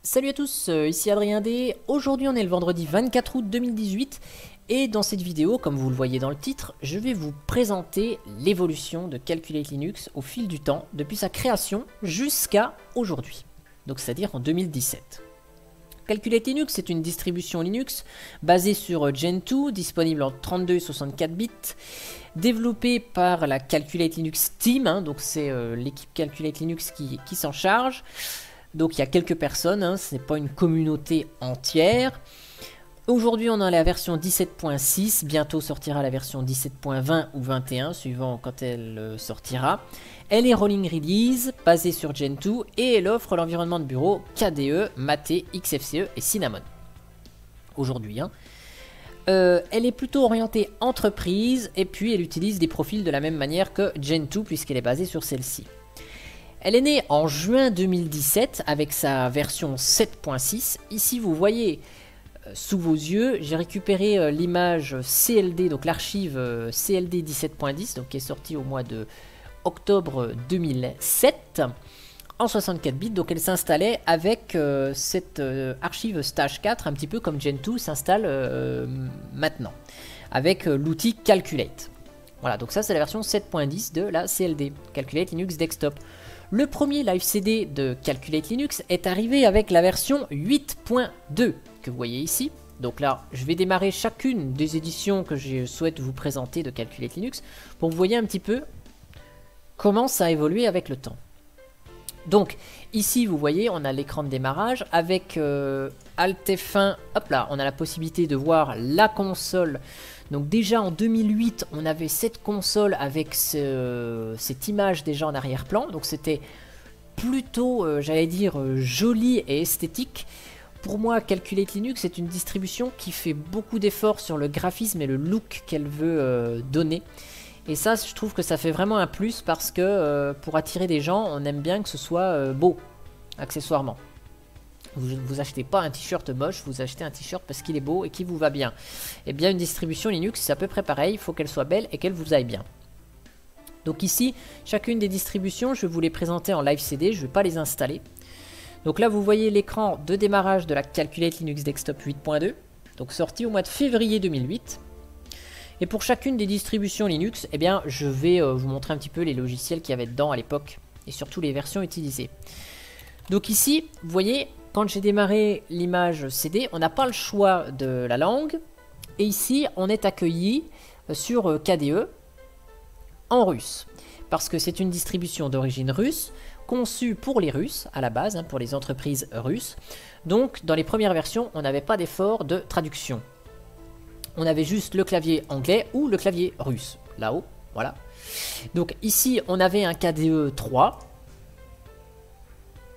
Salut à tous, ici Adrien D. Aujourd'hui on est le vendredi 24 août 2018 et dans cette vidéo, comme vous le voyez dans le titre, je vais vous présenter l'évolution de Calculate Linux au fil du temps, depuis sa création jusqu'à aujourd'hui, donc c'est-à-dire en 2017. Calculate Linux est une distribution Linux basée sur Gentoo, disponible en 32 et 64 bits, développée par la Calculate Linux Team, donc c'est l'équipe Calculate Linux qui s'en charge. Donc il y a quelques personnes, ce n'est pas une communauté entière. Aujourd'hui on a la version 17.6, bientôt sortira la version 17.20 ou 21, suivant quand elle sortira. Elle est rolling release, basée sur Gentoo, et elle offre l'environnement de bureau KDE, Mate, XFCE et Cinnamon. Aujourd'hui, elle est plutôt orientée entreprise, et puis elle utilise des profils de la même manière que Gentoo, puisqu'elle est basée sur celle-ci. Elle est née en juin 2017 avec sa version 7.6. Ici, vous voyez sous vos yeux, j'ai récupéré l'image CLD, donc l'archive CLD 17.10, donc qui est sortie au mois de octobre 2007 en 64 bits. Donc elle s'installait avec cette archive Stage 4, un petit peu comme Gentoo s'installe maintenant, avec l'outil Calculate. Voilà, donc ça c'est la version 7.10 de la CLD, Calculate Linux Desktop. Le premier live CD de Calculate Linux est arrivé avec la version 8.2 que vous voyez ici. Donc là, je vais démarrer chacune des éditions que je souhaite vous présenter de Calculate Linux pour que vous voyez un petit peu comment ça a évolué avec le temps. Donc ici, vous voyez, on a l'écran de démarrage avec Alt F1. Hop là, on a la possibilité de voir la console. Donc déjà en 2008, on avait cette console avec cette image déjà en arrière-plan. Donc c'était plutôt, j'allais dire, joli et esthétique. Pour moi, Calculate Linux est une distribution qui fait beaucoup d'efforts sur le graphisme et le look qu'elle veut donner. Et ça, je trouve que ça fait vraiment un plus parce que pour attirer des gens, on aime bien que ce soit beau, accessoirement. Vous achetez pas un t-shirt moche, vous achetez un t-shirt parce qu'il est beau et qui vous va bien. Et bien une distribution Linux, c'est à peu près pareil, il faut qu'elle soit belle et qu'elle vous aille bien. Donc ici, chacune des distributions, je vais vous les présenter en live CD, je ne vais pas les installer. Donc là, vous voyez l'écran de démarrage de la Calculate Linux Desktop 8.2, donc sorti au mois de février 2008. Et pour chacune des distributions Linux, eh bien, je vais vous montrer un petit peu les logiciels qu'il y avait dedans à l'époque et surtout les versions utilisées. Donc ici, vous voyez, quand j'ai démarré l'image CD, on n'a pas le choix de la langue. Et ici, on est accueilli sur KDE en russe. Parce que c'est une distribution d'origine russe, conçue pour les Russes à la base, pour les entreprises russes. Donc, dans les premières versions, on n'avait pas d'effort de traduction. On avait juste le clavier anglais ou le clavier russe, là-haut, voilà. Donc ici, on avait un KDE 3.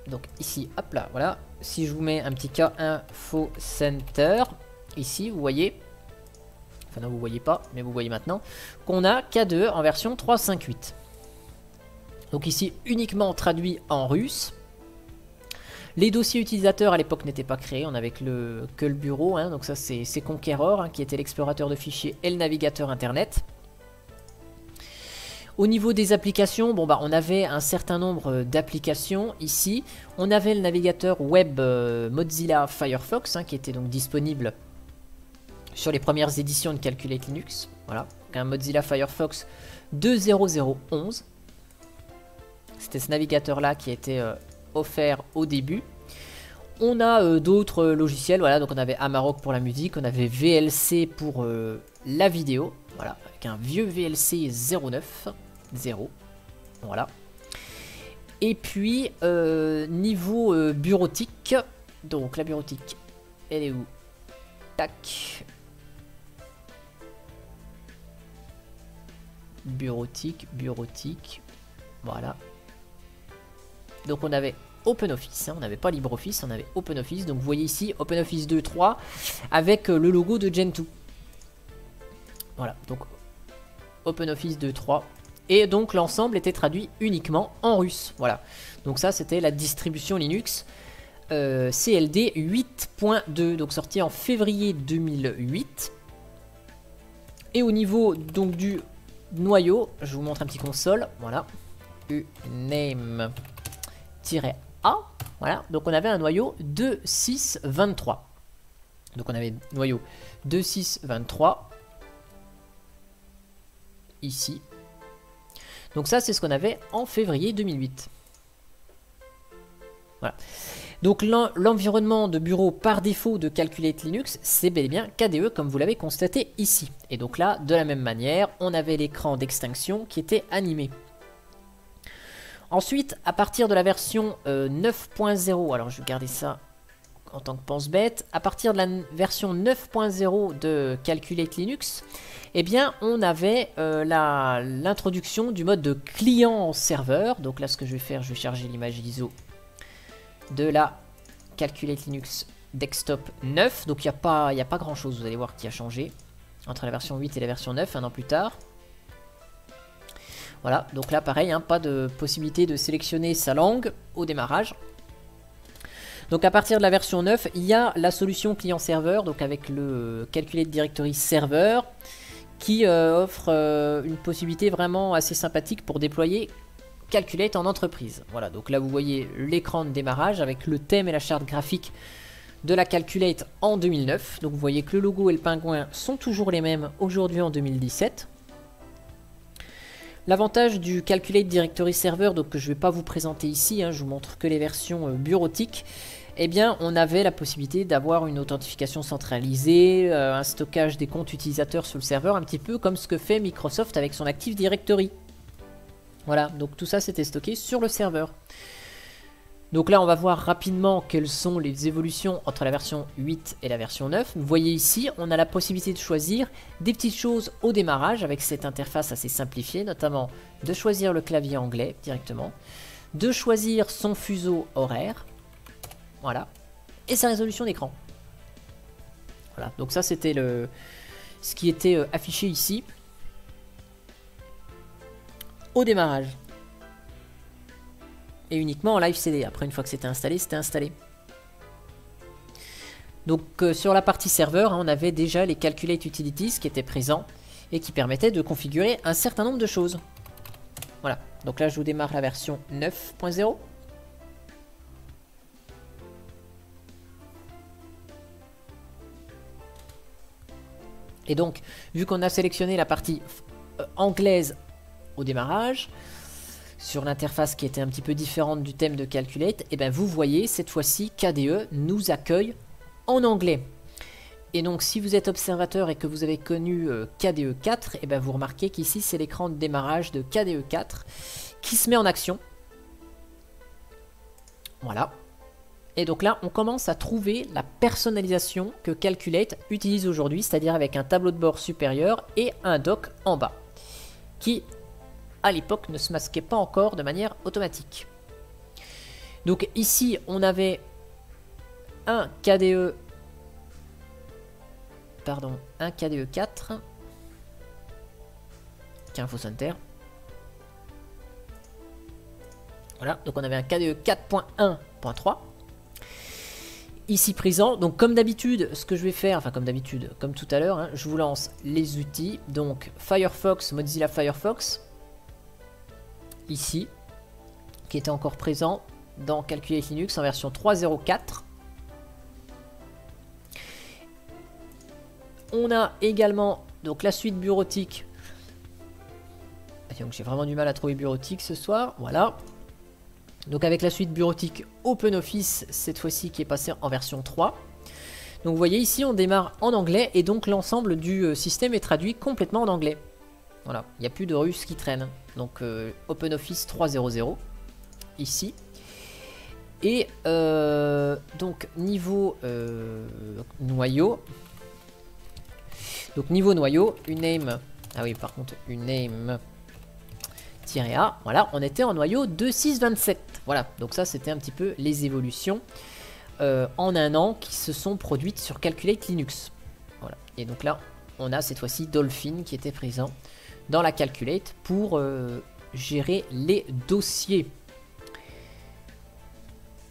Donc ici, hop là, voilà. Si je vous mets un petit K Info Center, ici, vous voyez, enfin non, vous voyez pas, mais vous voyez maintenant, qu'on a KDE en version 3.5.8. Donc ici, uniquement traduit en russe. Les dossiers utilisateurs à l'époque n'étaient pas créés, on avait que le bureau, donc ça c'est Conqueror, qui était l'explorateur de fichiers et le navigateur internet. Au niveau des applications, bon, on avait un certain nombre d'applications ici. On avait le navigateur web Mozilla Firefox, qui était donc disponible sur les premières éditions de Calculate Linux. Voilà, un Mozilla Firefox 2.0.0.11. C'était ce navigateur-là qui était offert au début. On a d'autres logiciels, voilà, donc on avait Amarok pour la musique, on avait VLC pour la vidéo, voilà, avec un vieux VLC 09.0, voilà. Et puis niveau bureautique, donc la bureautique, elle est où? Tac. Bureautique, voilà. Donc on avait OpenOffice, on n'avait pas LibreOffice, on avait OpenOffice. Donc vous voyez ici OpenOffice 2.3 avec le logo de Gentoo. Voilà, donc OpenOffice 2.3. Et donc l'ensemble était traduit uniquement en russe. Voilà, donc ça c'était la distribution Linux CLD 8.2, donc sortie en février 2008. Et au niveau donc du noyau, je vous montre un petit console, voilà. Uname-A, Voilà, donc on avait un noyau 2.6.23. Donc on avait noyau 2.6.23 ici. Donc ça, c'est ce qu'on avait en février 2008. Voilà. Donc l'environnement de bureau par défaut de Calculate Linux, c'est bel et bien KDE comme vous l'avez constaté ici. Et donc là, de la même manière, on avait l'écran d'extinction qui était animé. Ensuite, à partir de la version 9.0, alors je vais garder ça en tant que pense-bête, à partir de la version 9.0 de Calculate Linux, eh bien, on avait l'introduction du mode de client-serveur. Donc là, ce que je vais faire, je vais charger l'image ISO de la Calculate Linux Desktop 9. Donc il n'y a pas grand chose, vous allez voir, qui a changé entre la version 8 et la version 9, un an plus tard. Voilà, donc là pareil, hein, pas de possibilité de sélectionner sa langue au démarrage. Donc à partir de la version 9, il y a la solution client-serveur, donc avec le Calculate Directory Server, qui offre une possibilité vraiment assez sympathique pour déployer Calculate en entreprise. Voilà, donc là vous voyez l'écran de démarrage avec le thème et la charte graphique de la Calculate en 2009. Donc vous voyez que le logo et le pingouin sont toujours les mêmes aujourd'hui en 2017. L'avantage du Calculate Directory Server, donc que je ne vais pas vous présenter ici, hein, je vous montre que les versions bureautiques, eh bien on avait la possibilité d'avoir une authentification centralisée, un stockage des comptes utilisateurs sur le serveur, un petit peu comme ce que fait Microsoft avec son Active Directory. Voilà, donc tout ça c'était stocké sur le serveur. Donc là on va voir rapidement quelles sont les évolutions entre la version 8 et la version 9. Vous voyez ici, on a la possibilité de choisir des petites choses au démarrage avec cette interface assez simplifiée, notamment de choisir le clavier anglais directement, de choisir son fuseau horaire, voilà, et sa résolution d'écran. Voilà, donc ça c'était ce qui était affiché ici au démarrage. Et uniquement en live CD. Après, une fois que c'était installé, c'était installé. Donc sur la partie serveur, hein, on avait déjà les Calculate Utilities qui étaient présents et qui permettaient de configurer un certain nombre de choses. Voilà. Donc là, je vous démarre la version 9.0. Et donc, vu qu'on a sélectionné la partie anglaise au démarrage, sur l'interface qui était un petit peu différente du thème de Calculate, et bien vous voyez cette fois-ci KDE nous accueille en anglais. Et donc si vous êtes observateur et que vous avez connu KDE 4, et bien vous remarquez qu'ici c'est l'écran de démarrage de KDE 4 qui se met en action. Voilà. Et donc là on commence à trouver la personnalisation que Calculate utilise aujourd'hui, c'est-à-dire avec un tableau de bord supérieur et un dock en bas, qui à l'époque ne se masquait pas encore de manière automatique. Donc ici on avait un KDE 4 tiens, faux enter. Voilà, donc on avait un KDE 4.1.3 ici présent. Donc comme d'habitude, ce que je vais faire, enfin comme d'habitude, comme tout à l'heure, hein, je vous lance les outils. Donc Firefox, Mozilla Firefox ici, qui était encore présent dans Calculate Linux en version 3.0.4. On a également donc la suite bureautique. J'ai vraiment du mal à trouver bureautique ce soir. Voilà. Donc avec la suite bureautique OpenOffice, cette fois-ci qui est passée en version 3. Donc vous voyez ici, on démarre en anglais et donc l'ensemble du système est traduit complètement en anglais. Voilà, il n'y a plus de russe qui traîne. Donc OpenOffice 3.0.0 ici. Et donc niveau noyau. Donc niveau noyau, uname. Ah oui, par contre, uname-a. Voilà, on était en noyau 2.6.27. Voilà, donc ça c'était un petit peu les évolutions en un an qui se sont produites sur Calculate Linux. Voilà, et donc là, on a cette fois-ci Dolphin qui était présent dans la Calculate pour gérer les dossiers.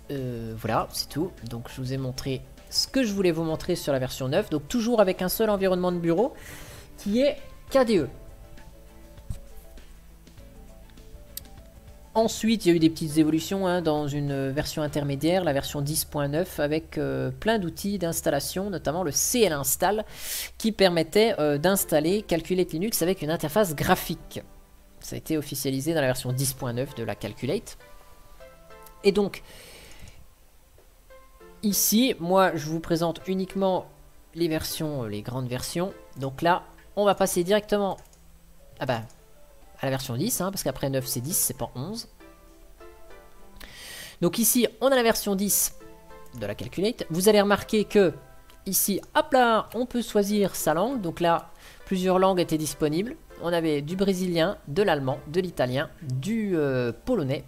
Voilà, c'est tout. Donc je vous ai montré ce que je voulais vous montrer sur la version 9. Donc toujours avec un seul environnement de bureau qui est KDE. Ensuite, il y a eu des petites évolutions hein, dans une version intermédiaire, la version 10.9, avec plein d'outils d'installation, notamment le CL Install, qui permettait d'installer Calculate Linux avec une interface graphique. Ça a été officialisé dans la version 10.9 de la Calculate. Et donc, ici, moi, je vous présente uniquement les versions, les grandes versions. Donc là, on va passer directement à la version 10, hein, parce qu'après 9, c'est 10, c'est pas 11. Donc ici, on a la version 10 de la Calculate. Vous allez remarquer que ici, hop là, on peut choisir sa langue. Donc là, plusieurs langues étaient disponibles. On avait du brésilien, de l'allemand, de l'italien, du polonais,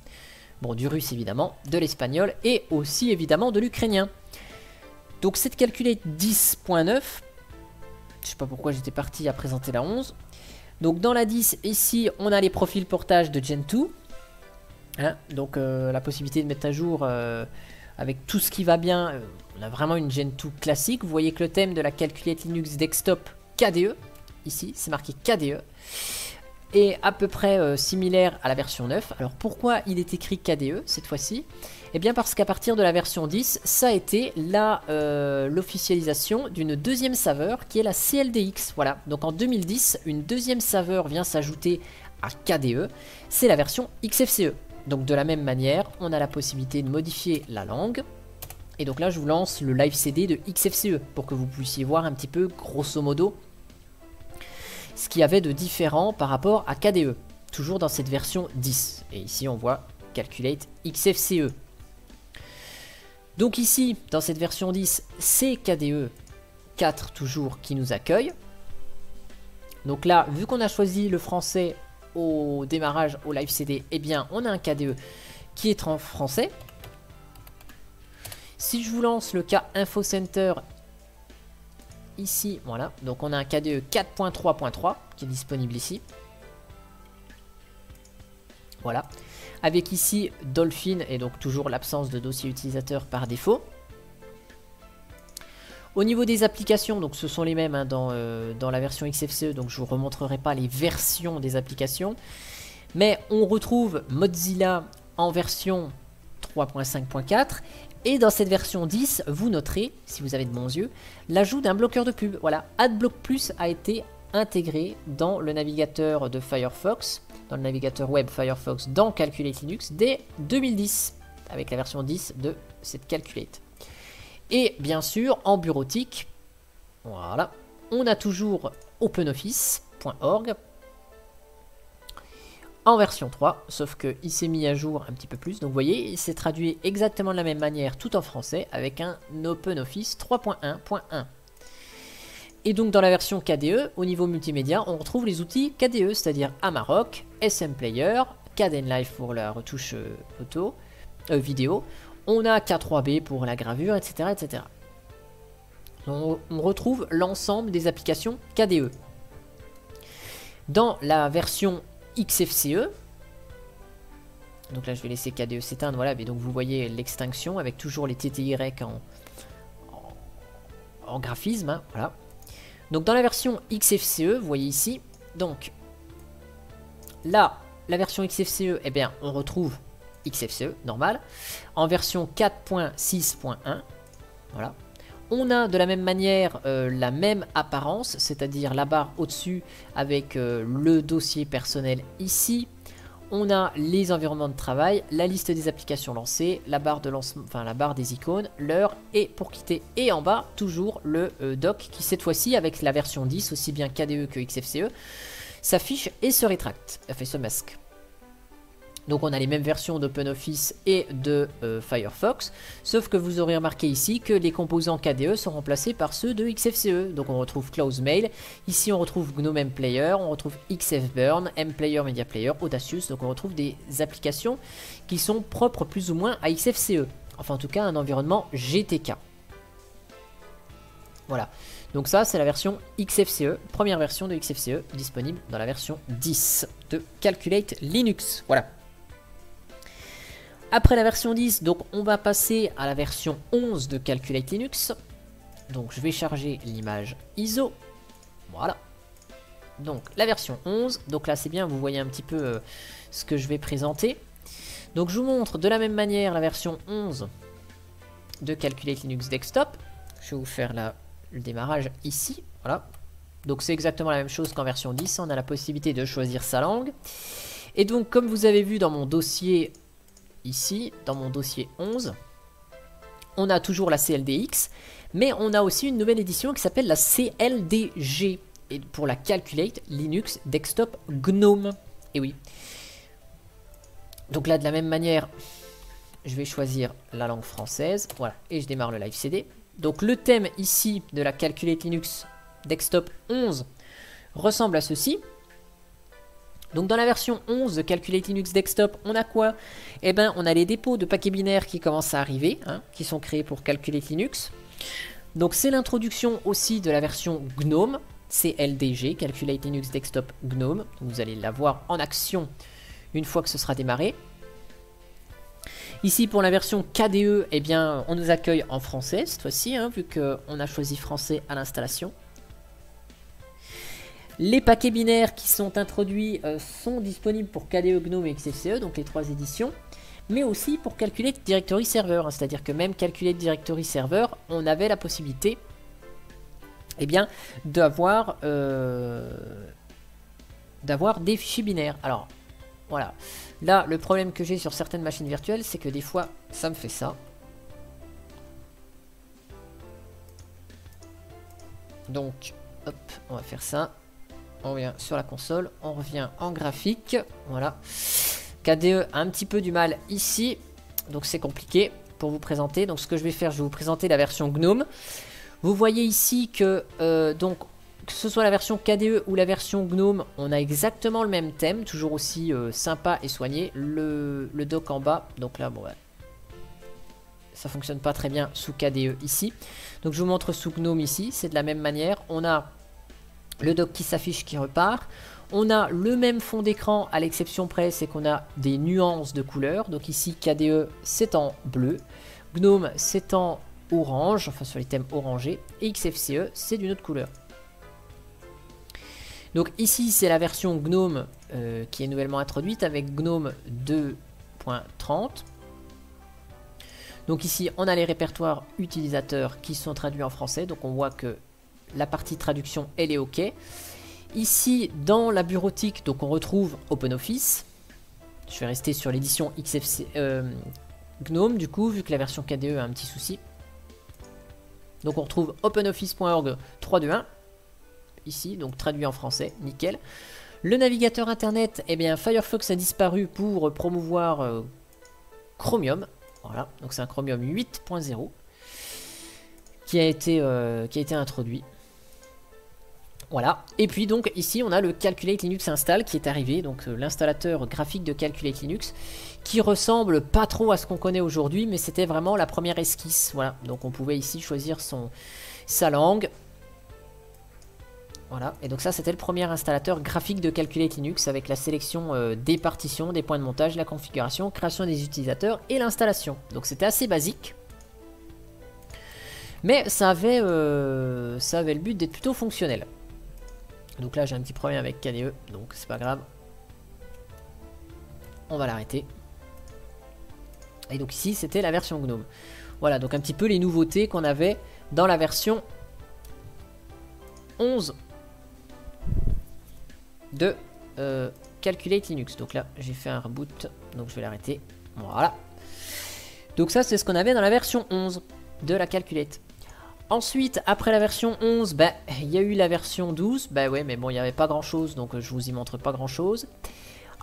bon, du russe évidemment, de l'espagnol et aussi évidemment de l'ukrainien. Donc cette Calculate 10.9, je sais pas pourquoi j'étais parti à présenter la 11. Donc dans la 10, ici, on a les profils portage de Gen 2. Hein, donc la possibilité de mettre à jour avec tout ce qui va bien. On a vraiment une Gen 2 classique. Vous voyez que le thème de la Calculate Linux Desktop KDE, ici, c'est marqué KDE, est à peu près similaire à la version 9. Alors pourquoi il est écrit KDE cette fois-ci? Eh bien parce qu'à partir de la version 10, ça a été l'officialisation d'une deuxième saveur qui est la CLDX. Voilà, donc en 2010, une deuxième saveur vient s'ajouter à KDE, c'est la version XFCE. Donc de la même manière, on a la possibilité de modifier la langue. Et donc là, je vous lance le live CD de XFCE pour que vous puissiez voir un petit peu, grosso modo, ce qu'il y avait de différent par rapport à KDE. Toujours dans cette version 10. Et ici, on voit Calculate XFCE. Donc ici, dans cette version 10, c'est KDE 4 toujours qui nous accueille. Donc là, vu qu'on a choisi le français au démarrage au live CD, eh bien on a un KDE qui est en français. Si je vous lance le cas Info Center ici, voilà, donc on a un KDE 4.3.3 qui est disponible ici. Voilà, avec ici Dolphin et donc toujours l'absence de dossier utilisateur par défaut. Au niveau des applications, donc ce sont les mêmes hein, dans la version XFCE, donc je ne vous remontrerai pas les versions des applications. Mais on retrouve Mozilla en version 3.5.4 et dans cette version 10, vous noterez, si vous avez de bons yeux, l'ajout d'un bloqueur de pub. Voilà, AdBlock Plus a été intégré dans le navigateur de Firefox, dans le navigateur web Firefox dans Calculate Linux dès 2010, avec la version 10 de cette Calculate. Et bien sûr, en bureautique, voilà, on a toujours OpenOffice.org en version 3, sauf qu'il s'est mis à jour un petit peu plus. Donc vous voyez, il s'est traduit exactement de la même manière, tout en français, avec un OpenOffice 3.1.1. Et donc dans la version KDE, au niveau multimédia, on retrouve les outils KDE, c'est-à-dire Amarok, SM Player, Kdenlive pour la retouche vidéo. On a K3B pour la gravure, etc. etc. On retrouve l'ensemble des applications KDE. Dans la version XFCE, donc là je vais laisser KDE s'éteindre, voilà, mais donc vous voyez l'extinction avec toujours les TTY en graphisme, hein, voilà. Donc dans la version XFCE, vous voyez ici, donc là, la version XFCE, eh bien on retrouve XFCE, normal, en version 4.6.1, voilà. On a de la même manière la même apparence, c'est-à-dire la barre au-dessus avec le dossier personnel ici. On a les environnements de travail, la liste des applications lancées, la barre de lancement, enfin la barre des icônes, l'heure et pour quitter. Et en bas, toujours le doc qui cette fois-ci avec la version 10, aussi bien KDE que XFCE, s'affiche et se rétracte, fait se masque. Donc on a les mêmes versions d'OpenOffice et de Firefox, sauf que vous aurez remarqué ici que les composants KDE sont remplacés par ceux de XFCE. Donc on retrouve Close Mail, ici on retrouve GNOME M Player, on retrouve XFBurn, M Player, Media Player, Audacious, donc on retrouve des applications qui sont propres plus ou moins à XFCE, enfin en tout cas un environnement GTK. Voilà, donc ça c'est la version XFCE, première version de XFCE disponible dans la version 10 de Calculate Linux, voilà. Après la version 10, donc on va passer à la version 11 de Calculate Linux. Donc je vais charger l'image ISO. Voilà. Donc la version 11. Donc là c'est bien, vous voyez un petit peu ce que je vais présenter. Donc je vous montre de la même manière la version 11 de Calculate Linux Desktop. Je vais vous faire le démarrage ici. Voilà. Donc c'est exactement la même chose qu'en version 10. On a la possibilité de choisir sa langue. Et donc comme vous avez vu dans mon dossier ici, dans mon dossier 11, on a toujours la CLDX, mais on a aussi une nouvelle édition qui s'appelle la CLDG, et pour la Calculate Linux Desktop GNOME. Et oui. Donc là, de la même manière, je vais choisir la langue française, voilà, et je démarre le live CD. Donc le thème ici de la Calculate Linux Desktop 11 ressemble à ceci. Donc dans la version 11 de Calculate Linux Desktop, on a quoi? Eh bien, on a les dépôts de paquets binaires qui commencent à arriver, hein, qui sont créés pour Calculate Linux. Donc c'est l'introduction aussi de la version GNOME, CLDG, Calculate Linux Desktop GNOME. Donc, vous allez la voir en action une fois que ce sera démarré. Ici pour la version KDE, eh bien, on nous accueille en français cette fois-ci, hein, vu qu'on a choisi français à l'installation. Les paquets binaires qui sont introduits sont disponibles pour KDE, GNOME et XFCE, donc les 3 éditions, mais aussi pour Calculate Directory Server, hein, c'est-à-dire que même Calculate Directory Server, on avait la possibilité eh bien, d'avoir des fichiers binaires. Alors, voilà. Là, le problème que j'ai sur certaines machines virtuelles, c'est que des fois, ça me fait ça. Donc, hop, on va faire ça. On revient sur la console, on revient en graphique, voilà. KDE a un petit peu du mal ici, donc c'est compliqué pour vous présenter. Donc ce que je vais faire, je vais vous présenter la version GNOME. Vous voyez ici que, donc, que ce soit la version KDE ou la version GNOME, on a exactement le même thème, toujours aussi sympa et soigné. Le dock en bas, donc là, bon, ouais, ça fonctionne pas très bien sous KDE ici. Donc je vous montre sous GNOME ici, c'est de la même manière. On a le dock qui s'affiche, qui repart. On a le même fond d'écran, à l'exception près, c'est qu'on a des nuances de couleurs. Donc ici, KDE, c'est en bleu. GNOME, c'est en orange, enfin sur les thèmes orangés. Et XFCE, c'est d'une autre couleur. Donc ici, c'est la version GNOME qui est nouvellement introduite avec GNOME 2.30. Donc ici, on a les répertoires utilisateurs qui sont traduits en français. Donc on voit que la partie traduction, elle est OK. Ici, dans la bureautique, donc on retrouve OpenOffice. Je vais rester sur l'édition XFC GNOME, du coup, vu que la version KDE a un petit souci. Donc on retrouve OpenOffice.org 321. Ici, donc traduit en français, nickel. Le navigateur internet, eh bien, Firefox a disparu pour promouvoir Chromium. Voilà, donc c'est un Chromium 8.0 qui a été introduit. Voilà, et puis donc ici on a le Calculate Linux Install qui est arrivé, donc l'installateur graphique de Calculate Linux, qui ressemble pas trop à ce qu'on connaît aujourd'hui, mais c'était vraiment la première esquisse. Voilà, donc on pouvait ici choisir sa langue. Voilà, et donc ça c'était le premier installateur graphique de Calculate Linux avec la sélection des partitions, des points de montage, la configuration, création des utilisateurs et l'installation. Donc c'était assez basique. Mais ça avait le but d'être plutôt fonctionnel. Donc là j'ai un petit problème avec KDE, donc c'est pas grave. On va l'arrêter. Et donc ici c'était la version GNOME. Voilà, donc un petit peu les nouveautés qu'on avait dans la version 11 de Calculate Linux. Donc là j'ai fait un reboot, donc je vais l'arrêter. Voilà. Donc ça c'est ce qu'on avait dans la version 11 de la Calculate. Ensuite, après la version 11, bah, il y a eu la version 12. Bah ouais, mais bon, il n'y avait pas grand-chose, donc je vous y montre pas grand-chose.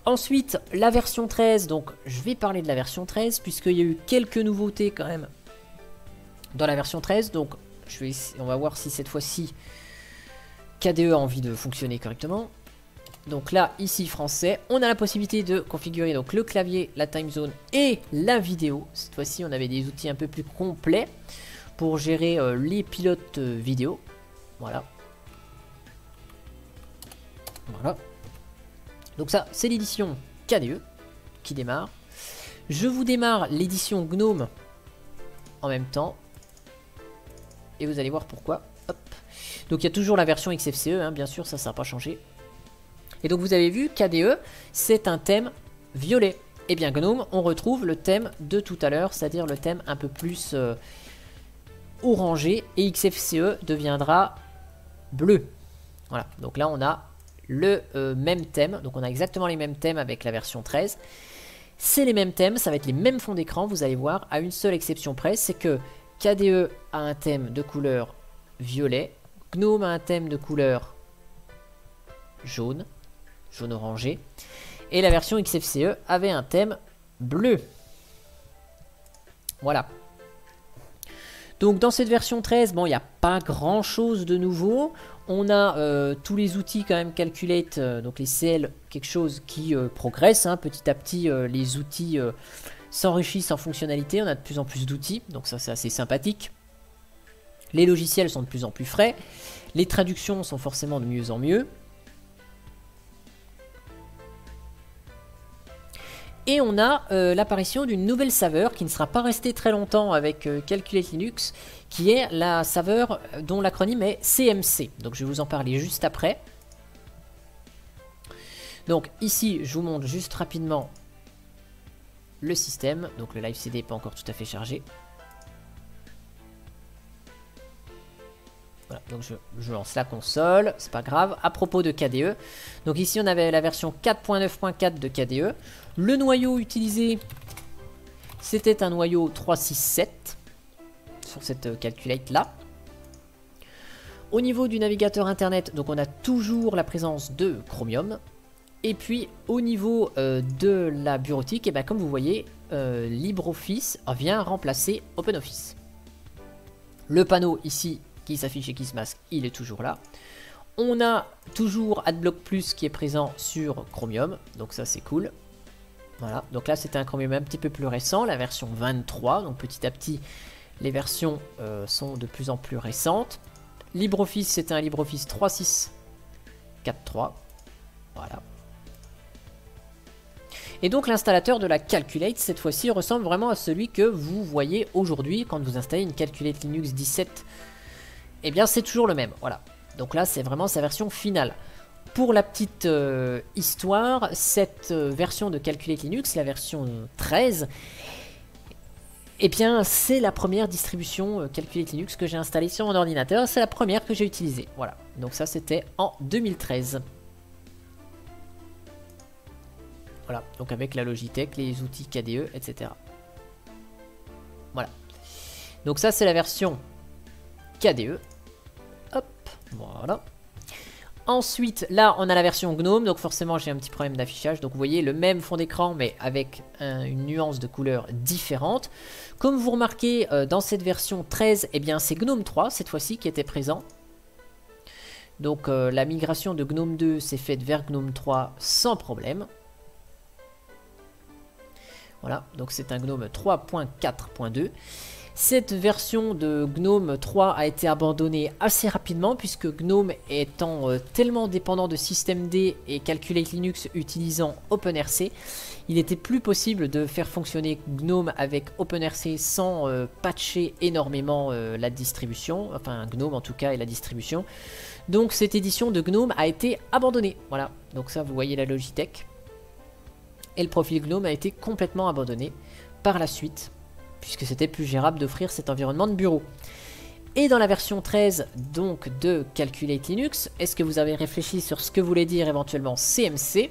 Ensuite, la version 13, donc je vais parler de la version 13, puisqu'il y a eu quelques nouveautés quand même dans la version 13. Donc, on va voir si cette fois-ci, KDE a envie de fonctionner correctement. Donc là, ici, français, on a la possibilité de configurer donc, le clavier, la time zone et la vidéo. Cette fois-ci, on avait des outils un peu plus complets pour gérer les pilotes vidéo. Voilà. Voilà. Donc ça, c'est l'édition KDE qui démarre. Je vous démarre l'édition GNOME en même temps. Et vous allez voir pourquoi. Hop. Donc il y a toujours la version XFCE, hein, bien sûr, ça n'a pas changé. Et donc vous avez vu, KDE, c'est un thème violet. et bien GNOME, on retrouve le thème de tout à l'heure, c'est-à-dire le thème un peu plus orangé, et XFCE deviendra bleu. Voilà, donc là on a le même thème, donc on a exactement les mêmes thèmes avec la version 13. C'est les mêmes thèmes, ça va être les mêmes fonds d'écran, vous allez voir, à une seule exception près, c'est que KDE a un thème de couleur violet, GNOME a un thème de couleur jaune, jaune orangé, et la version XFCE avait un thème bleu. Voilà. Donc dans cette version 13, bon, il n'y a pas grand chose de nouveau. On a tous les outils quand même Calculate, donc les CL, quelque chose qui progresse. Hein, petit à petit, les outils s'enrichissent en fonctionnalité. On a de plus en plus d'outils, donc ça c'est assez sympathique. Les logiciels sont de plus en plus frais. Les traductions sont forcément de mieux en mieux. Et on a l'apparition d'une nouvelle saveur qui ne sera pas restée très longtemps avec Calculate Linux, qui est la saveur dont l'acronyme est CMC. Donc je vais vous en parler juste après. Donc ici, je vous montre juste rapidement le système. Donc le live CD n'est pas encore tout à fait chargé. Voilà, donc je lance la console, c'est pas grave. À propos de KDE, donc ici on avait la version 4.9.4 de KDE. Le noyau utilisé, c'était un noyau 367 sur cette calculate là. Au niveau du navigateur internet, donc on a toujours la présence de Chromium. Et puis au niveau de la bureautique, et bien, comme vous voyez, LibreOffice vient remplacer OpenOffice. Le panneau ici qui s'affiche et qui se masque, il est toujours là. On a toujours AdBlock Plus qui est présent sur Chromium, donc ça c'est cool. Voilà, donc là c'était un Chromium un petit peu plus récent, la version 23, donc petit à petit les versions sont de plus en plus récentes. LibreOffice, c'était un LibreOffice 3.6.4.3, voilà. Et donc l'installateur de la Calculate, cette fois-ci, ressemble vraiment à celui que vous voyez aujourd'hui quand vous installez une Calculate Linux 17. Eh bien c'est toujours le même, voilà. Donc là c'est vraiment sa version finale. Pour la petite histoire, cette version de Calculate Linux, la version 13, eh bien c'est la première distribution Calculate Linux que j'ai installée sur mon ordinateur. C'est la première que j'ai utilisée, voilà. Donc ça c'était en 2013. Voilà, donc avec la Logitech, les outils KDE, etc. Voilà. Donc ça c'est la version KDE. Hop, voilà. Ensuite, là, on a la version GNOME, donc forcément, j'ai un petit problème d'affichage. Donc, vous voyez, le même fond d'écran, mais avec une nuance de couleur différente. Comme vous remarquez, dans cette version 13, eh bien, c'est GNOME 3, cette fois-ci, qui était présent. Donc, la migration de GNOME 2 s'est faite vers GNOME 3 sans problème. Voilà, donc c'est un GNOME 3.4.2. Cette version de GNOME 3 a été abandonnée assez rapidement puisque GNOME étant tellement dépendant de systemd et Calculate Linux utilisant OpenRC, il n'était plus possible de faire fonctionner GNOME avec OpenRC sans patcher énormément la distribution, enfin GNOME en tout cas et la distribution. Donc cette édition de GNOME a été abandonnée. Voilà, donc ça vous voyez la Logitech. Et le profil GNOME a été complètement abandonné par la suite, puisque c'était plus gérable d'offrir cet environnement de bureau. Et dans la version 13 donc de Calculate Linux, est-ce que vous avez réfléchi sur ce que voulait dire éventuellement CMC?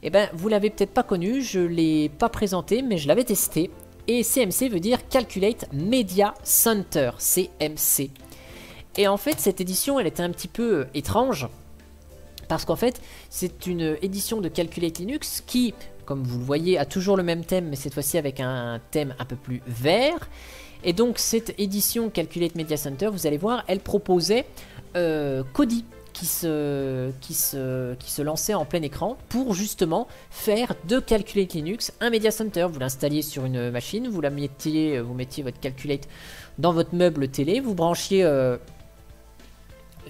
Eh bien, vous l'avez peut-être pas connu, je ne l'ai pas présenté, mais je l'avais testé. Et CMC veut dire Calculate Media Center, CMC. Et en fait, cette édition, elle était un petit peu étrange, parce qu'en fait, c'est une édition de Calculate Linux qui, comme vous le voyez, a toujours le même thème, mais cette fois-ci avec un thème un peu plus vert. Et donc cette édition Calculate Media Center, vous allez voir, elle proposait Kodi qui se lançait en plein écran pour justement faire de Calculate Linux un Media Center. Vous l'installiez sur une machine, vous mettiez votre Calculate dans votre meuble télé, vous branchiez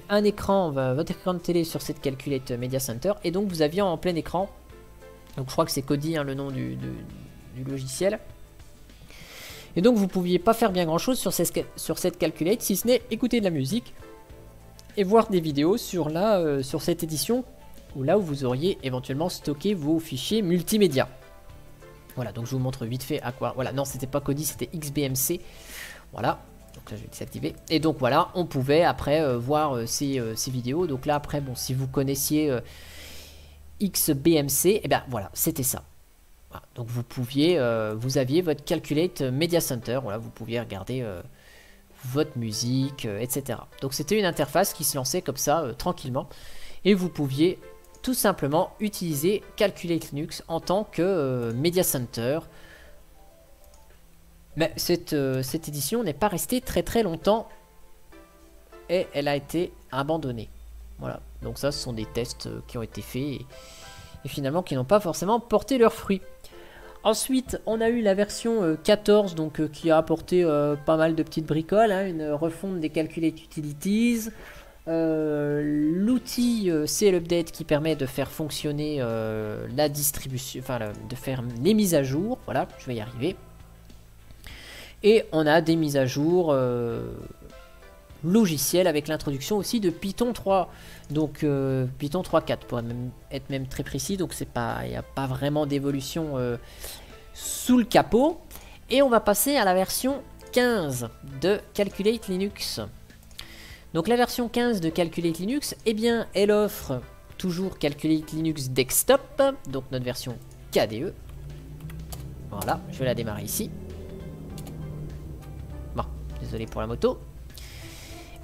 un écran, votre écran de télé sur cette Calculate Media Center, et donc vous aviez en plein écran, donc je crois que c'est Kodi, hein, le nom du logiciel. Et donc vous pouviez pas faire bien grand chose sur cette Calculate, si ce n'est écouter de la musique et voir des vidéos sur cette édition, où là où vous auriez éventuellement stocké vos fichiers multimédia. Voilà, donc je vous montre vite fait à quoi. Voilà, non, c'était pas Kodi, c'était XBMC. Voilà, donc là je vais désactiver. Et donc voilà, on pouvait après voir ces vidéos. Donc là après, bon, si vous connaissiez XBMC, et ben voilà, c'était ça. Voilà, donc vous pouviez, vous aviez votre Calculate Media Center. Voilà, vous pouviez regarder votre musique, etc. Donc c'était une interface qui se lançait comme ça, tranquillement. Et vous pouviez tout simplement utiliser Calculate Linux en tant que Media Center. Mais cette édition n'est pas restée très longtemps et elle a été abandonnée. Voilà, donc ça ce sont des tests qui ont été faits et finalement qui n'ont pas forcément porté leurs fruits. Ensuite, on a eu la version 14 donc, qui a apporté pas mal de petites bricoles, hein, une refonte des Calculate Utilities. L'outil CL Update qui permet de faire fonctionner la distribution, enfin de faire les mises à jour, voilà, je vais y arriver. Et on a des mises à jour logicielles avec l'introduction aussi de Python 3, donc Python 3.4 pour être même très précis, donc c'est pas, il n'y a pas vraiment d'évolution sous le capot. Et on va passer à la version 15 de Calculate Linux. Donc la version 15 de Calculate Linux, eh bien, elle offre toujours Calculate Linux Desktop, donc notre version KDE. Voilà, je vais la démarrer ici. Bon, désolé pour la moto.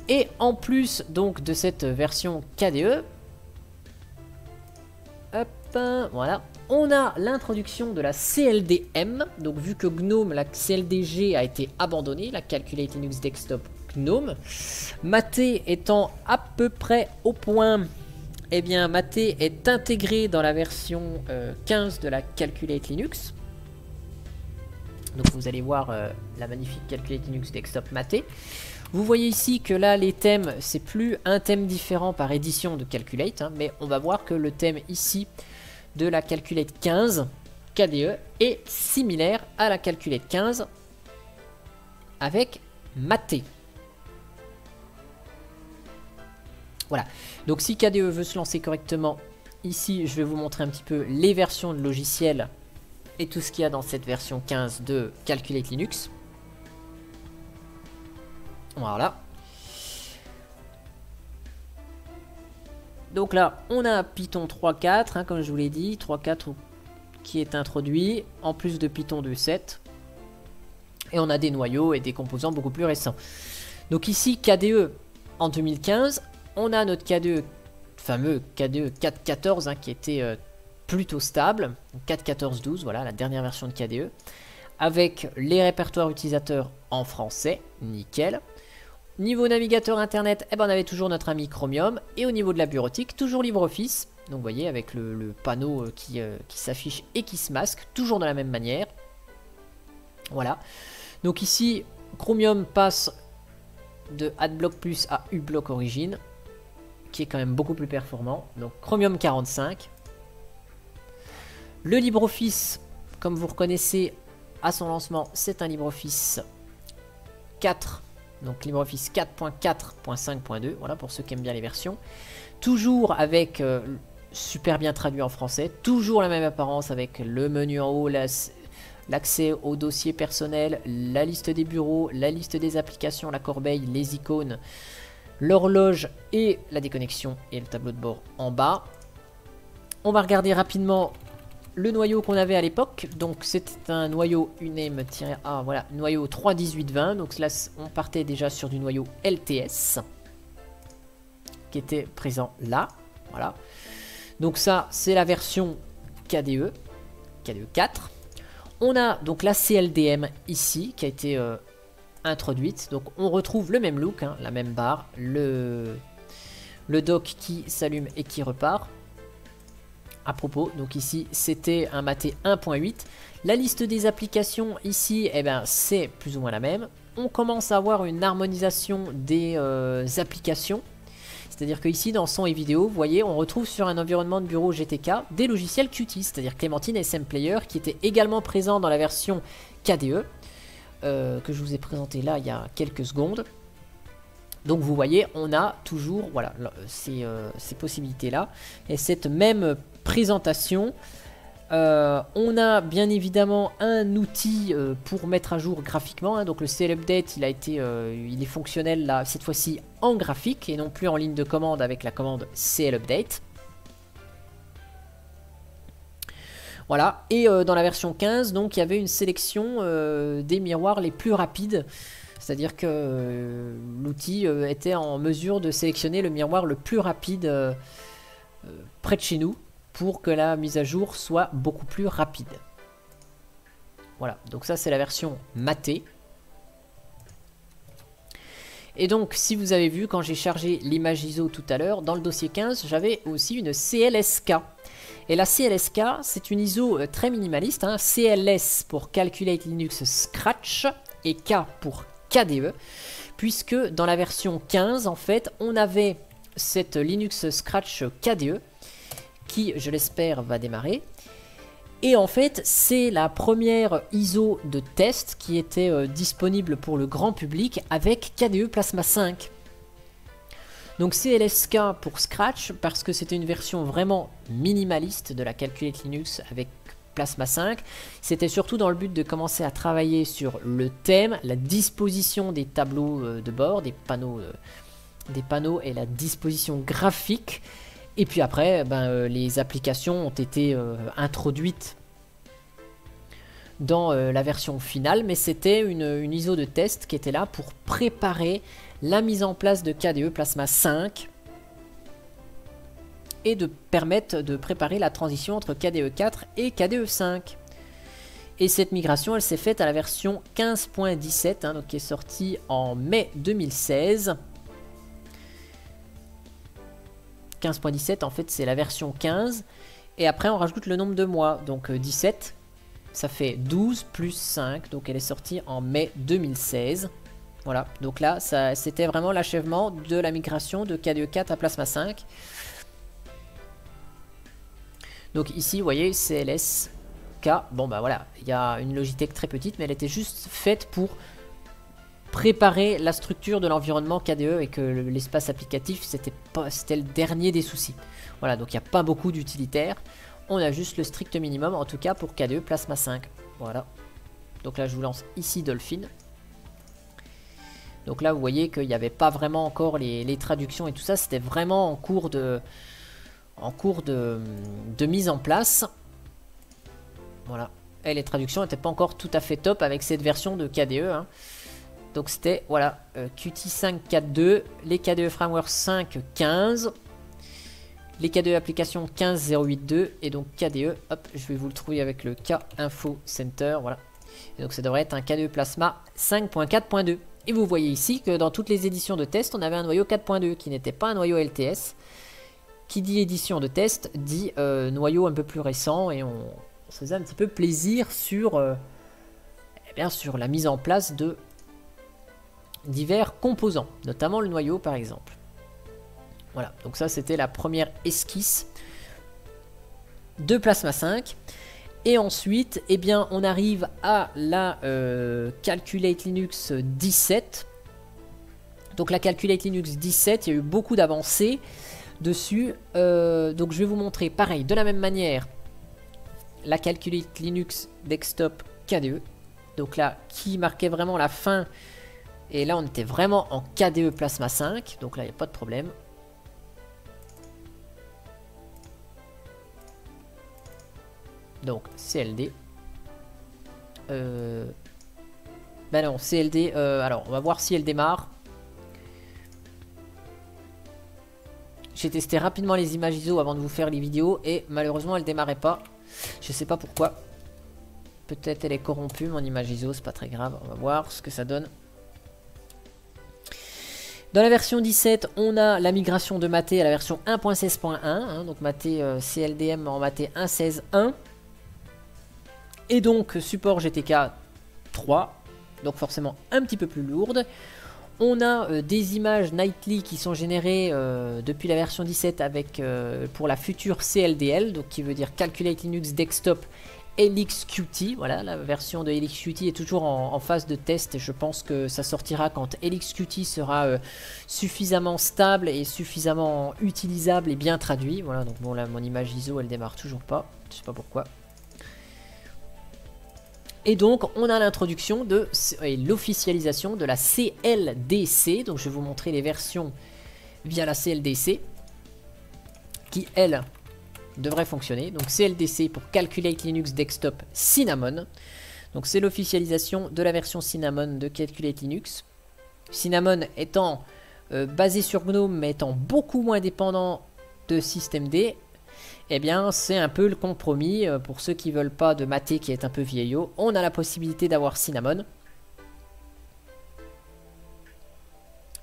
Et en plus donc de cette version KDE, hop, voilà, on a l'introduction de la CLDM. Donc vu que GNOME, la CLDG a été abandonnée, la Calculate Linux Desktop GNOME, Mate étant à peu près au point, eh bien Mate est intégré dans la version 15 de la Calculate Linux. Donc vous allez voir la magnifique Calculate Linux Desktop Mate. Vous voyez ici que là les thèmes, c'est plus un thème différent par édition de Calculate, hein, mais on va voir que le thème ici de la Calculate 15 KDE est similaire à la Calculate 15 avec Mate. Voilà, donc si KDE veut se lancer correctement, ici je vais vous montrer un petit peu les versions de logiciels et tout ce qu'il y a dans cette version 15 de Calculate Linux. Voilà. Donc là, on a Python 3.4, hein, comme je vous l'ai dit, 3.4 qui est introduit, en plus de Python 2.7. Et on a des noyaux et des composants beaucoup plus récents. Donc ici, KDE en 2015, on a notre KDE, fameux KDE 4.14, hein, qui était plutôt stable. 4.14.12, voilà, la dernière version de KDE. Avec les répertoires utilisateurs en français, nickel. Niveau navigateur internet, eh ben on avait toujours notre ami Chromium. Et au niveau de la bureautique, toujours LibreOffice. Donc vous voyez, avec le panneau qui s'affiche et qui se masque, toujours de la même manière. Voilà. Donc ici, Chromium passe de AdBlock Plus à uBlock Origin, qui est quand même beaucoup plus performant. Donc Chromium 45. Le LibreOffice, comme vous reconnaissez à son lancement, c'est un LibreOffice 4. Donc LibreOffice 4.4.5.2, voilà pour ceux qui aiment bien les versions. Toujours avec super bien traduit en français, toujours la même apparence avec le menu en haut, l'accès au dossier personnel, la liste des bureaux, la liste des applications, la corbeille, les icônes, l'horloge et la déconnexion et le tableau de bord en bas. On va regarder rapidement le noyau qu'on avait à l'époque. Donc c'était un noyau uname-a, voilà, noyau 3.18.20. Donc là on partait déjà sur du noyau LTS qui était présent là, voilà. Donc ça c'est la version KDE 4. On a donc la CLDM ici qui a été introduite. Donc on retrouve le même look, hein, la même barre, le dock qui s'allume et qui repart. À propos, donc ici c'était un Mate 1.8. La liste des applications ici, eh ben, c'est plus ou moins la même. On commence à avoir une harmonisation des applications. C'est-à-dire que ici dans son et vidéo, vous voyez, on retrouve sur un environnement de bureau GTK des logiciels Qt, c'est-à-dire Clémentine et SM Player, qui étaient également présents dans la version KDE, que je vous ai présenté là il y a quelques secondes. Donc vous voyez, on a toujours voilà, ces possibilités-là. Et cette même présentation On a bien évidemment un outil pour mettre à jour graphiquement, hein. Donc le CL Update il est fonctionnel là cette fois-ci en graphique et non plus en ligne de commande avec la commande CL Update. Voilà, et dans la version 15 donc il y avait une sélection des miroirs les plus rapides, c'est-à-dire que l'outil était en mesure de sélectionner le miroir le plus rapide près de chez nous, pour que la mise à jour soit beaucoup plus rapide. Voilà, donc ça c'est la version matée. Et donc si vous avez vu quand j'ai chargé l'image ISO tout à l'heure, dans le dossier 15, j'avais aussi une CLSK. Et la CLSK, c'est une ISO très minimaliste, hein, CLS pour Calculate Linux Scratch et K pour KDE, puisque dans la version 15, en fait, on avait cette Linux Scratch KDE, qui, je l'espère, va démarrer. Et en fait, c'est la première ISO de test qui était disponible pour le grand public avec KDE Plasma 5. Donc CLSK pour Scratch, parce que c'était une version vraiment minimaliste de la Calculate Linux avec Plasma 5. C'était surtout dans le but de commencer à travailler sur le thème, la disposition des tableaux de bord, des panneaux et la disposition graphique. Et puis après, les applications ont été introduites dans la version finale, mais c'était une ISO de test qui était là pour préparer la mise en place de KDE Plasma 5 et de permettre de préparer la transition entre KDE 4 et KDE 5. Et cette migration, elle s'est faite à la version 15.17, hein, donc qui est sortie en mai 2016. 15.17 en fait c'est la version 15 et après on rajoute le nombre de mois, donc 17 ça fait 12 plus 5, donc elle est sortie en mai 2016. Voilà, donc là c'était vraiment l'achèvement de la migration de KDE 4 à Plasma 5. Donc ici vous voyez CLSK, bon bah voilà, il y a une Logitech très petite mais elle était juste faite pour préparer la structure de l'environnement KDE et que l'espace applicatif c'était le dernier des soucis. Voilà, donc il n'y a pas beaucoup d'utilitaires, on a juste le strict minimum en tout cas pour KDE Plasma 5. Voilà, donc là je vous lance ici Dolphin. Donc là vous voyez qu'il n'y avait pas vraiment encore les traductions et tout ça, c'était vraiment en cours de mise en place. Voilà, et les traductions n'étaient pas encore tout à fait top avec cette version de KDE, hein. Donc c'était, voilà, Qt 5.4.2, les KDE Framework 5.15, les KDE Applications 15.0.8.2, et donc KDE, hop, je vais vous le trouver avec le K Info Center, voilà. Et donc ça devrait être un KDE Plasma 5.4.2. Et vous voyez ici que dans toutes les éditions de test, on avait un noyau 4.2 qui n'était pas un noyau LTS. Qui dit édition de test, dit noyau un peu plus récent, et on se faisait un petit peu plaisir sur, sur la mise en place de divers composants, notamment le noyau par exemple. Voilà, donc ça c'était la première esquisse de Plasma 5. Et ensuite, eh bien, on arrive à la Calculate Linux 17. Donc la Calculate Linux 17, il y a eu beaucoup d'avancées dessus. Donc je vais vous montrer pareil, de la même manière, la Calculate Linux Desktop KDE. Donc là, qui marquait vraiment la fin. Et là, on était vraiment en KDE Plasma 5. Donc là, il n'y a pas de problème. Donc, CLD. Ben non, CLD. Alors, on va voir si elle démarre. J'ai testé rapidement les images ISO avant de vous faire les vidéos. Et malheureusement, elle démarrait pas. Je sais pas pourquoi. Peut-être elle est corrompue, mon image ISO. C'est pas très grave. On va voir ce que ça donne. Dans la version 17, on a la migration de Maté à la version 1.16.1, hein, donc Maté CLDM en Maté 1.16.1. Et donc support GTK 3, donc forcément un petit peu plus lourde. On a des images nightly qui sont générées depuis la version 17 avec pour la future CLDL, donc qui veut dire Calculate Linux Desktop LXQT. Voilà, la version de LXQT est toujours en phase de test et je pense que ça sortira quand LXQT sera suffisamment stable et suffisamment utilisable et bien traduit. Voilà, donc bon là mon image ISO elle démarre toujours pas, je sais pas pourquoi. Et donc on a l'introduction et l'officialisation de la CLDC. Donc je vais vous montrer les versions via la CLDC qui, elle, devrait fonctionner. Donc CLDC pour Calculate Linux Desktop Cinnamon. Donc c'est l'officialisation de la version Cinnamon de Calculate Linux. Cinnamon étant basé sur GNOME mais étant beaucoup moins dépendant de systemd. Eh bien, c'est un peu le compromis pour ceux qui veulent pas de maté qui est un peu vieillot. On a la possibilité d'avoir Cinnamon.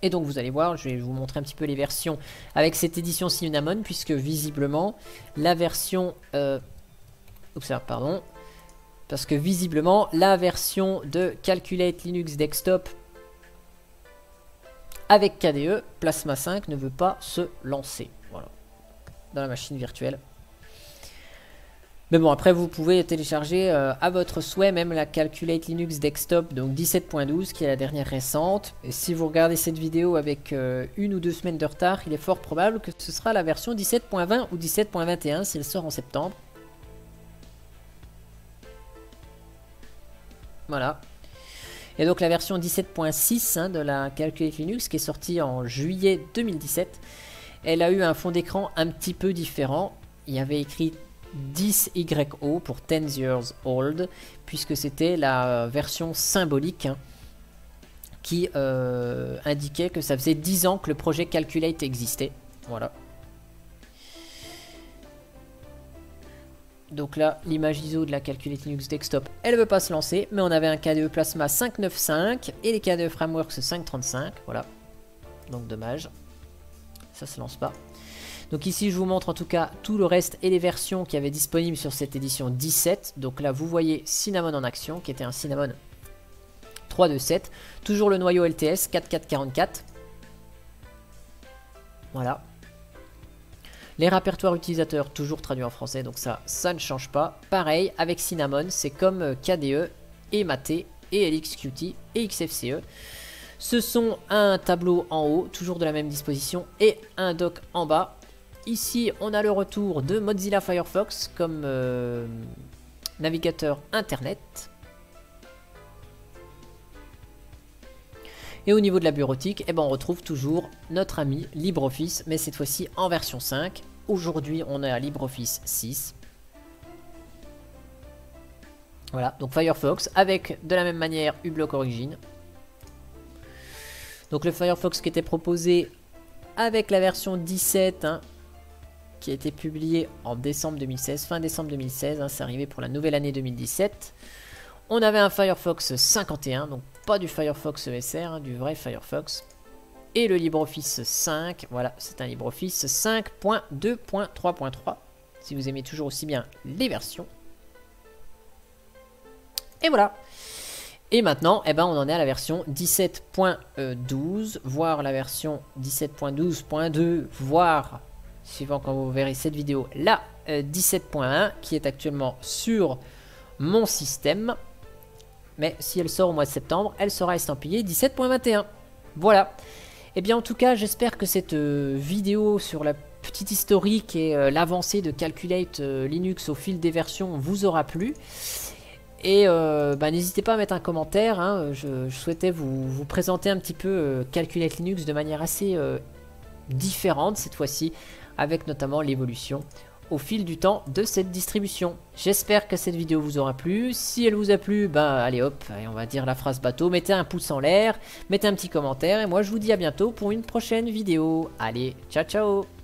Et donc, vous allez voir, je vais vous montrer un petit peu les versions avec cette édition Cinnamon, puisque visiblement, la version... pardon. Parce que visiblement, la version de Calculate Linux Desktop avec KDE, Plasma 5, ne veut pas se lancer. Voilà. Dans la machine virtuelle. Mais bon, après vous pouvez télécharger à votre souhait même la Calculate Linux Desktop, donc 17.12 qui est la dernière récente. Et si vous regardez cette vidéo avec 1 ou 2 semaines de retard, il est fort probable que ce sera la version 17.20 ou 17.21 si elle sort en septembre. Voilà. Et donc la version 17.6 hein, de la Calculate Linux qui est sortie en juillet 2017, elle a eu un fond d'écran un petit peu différent. Il y avait écrit 10YO pour 10 years old, puisque c'était la version symbolique hein, qui indiquait que ça faisait 10 ans que le projet Calculate existait. Voilà. Donc là, l'image ISO de la Calculate Linux Desktop, elle ne veut pas se lancer, mais on avait un KDE Plasma 5.9.5 et les KDE Frameworks 5.35. Voilà. Donc dommage. Ça se lance pas. Donc ici je vous montre en tout cas tout le reste et les versions qui avaient disponibles sur cette édition 17. Donc là vous voyez Cinnamon en action qui était un Cinnamon 3.2.7. Toujours le noyau LTS 4.4.44. Voilà. Les répertoires utilisateurs toujours traduits en français, donc ça ne change pas. Pareil avec Cinnamon, c'est comme KDE et Maté et LXQT et XFCE. Ce sont un tableau en haut, toujours de la même disposition, et un dock en bas. Ici, on a le retour de Mozilla Firefox comme navigateur internet. Et au niveau de la bureautique, eh ben, on retrouve toujours notre ami LibreOffice, mais cette fois-ci en version 5. Aujourd'hui, on est à LibreOffice 6. Voilà, donc Firefox avec de la même manière uBlock Origin. Donc le Firefox qui était proposé avec la version 17, hein, qui a été publié en décembre 2016, fin décembre 2016, hein, c'est arrivé pour la nouvelle année 2017. On avait un Firefox 51, donc pas du Firefox ESR, hein, du vrai Firefox. Et le LibreOffice 5, voilà, c'est un LibreOffice 5.2.3.3, si vous aimez toujours aussi bien les versions. Et voilà. Et maintenant, eh ben, on en est à la version 17.12, voire la version 17.12.2, voire, suivant quand vous verrez cette vidéo, la 17.1, qui est actuellement sur mon système. Mais si elle sort au mois de septembre, elle sera estampillée 17.21. Voilà. Et bien en tout cas, j'espère que cette vidéo sur la petite historique et l'avancée de Calculate Linux au fil des versions vous aura plu. Et n'hésitez pas à mettre un commentaire, hein, je souhaitais vous présenter un petit peu Calculate Linux de manière assez différente cette fois-ci, avec notamment l'évolution au fil du temps de cette distribution. J'espère que cette vidéo vous aura plu. Si elle vous a plu, allez hop, on va dire la phrase bateau, mettez un pouce en l'air, mettez un petit commentaire, et moi je vous dis à bientôt pour une prochaine vidéo. Allez, ciao ciao.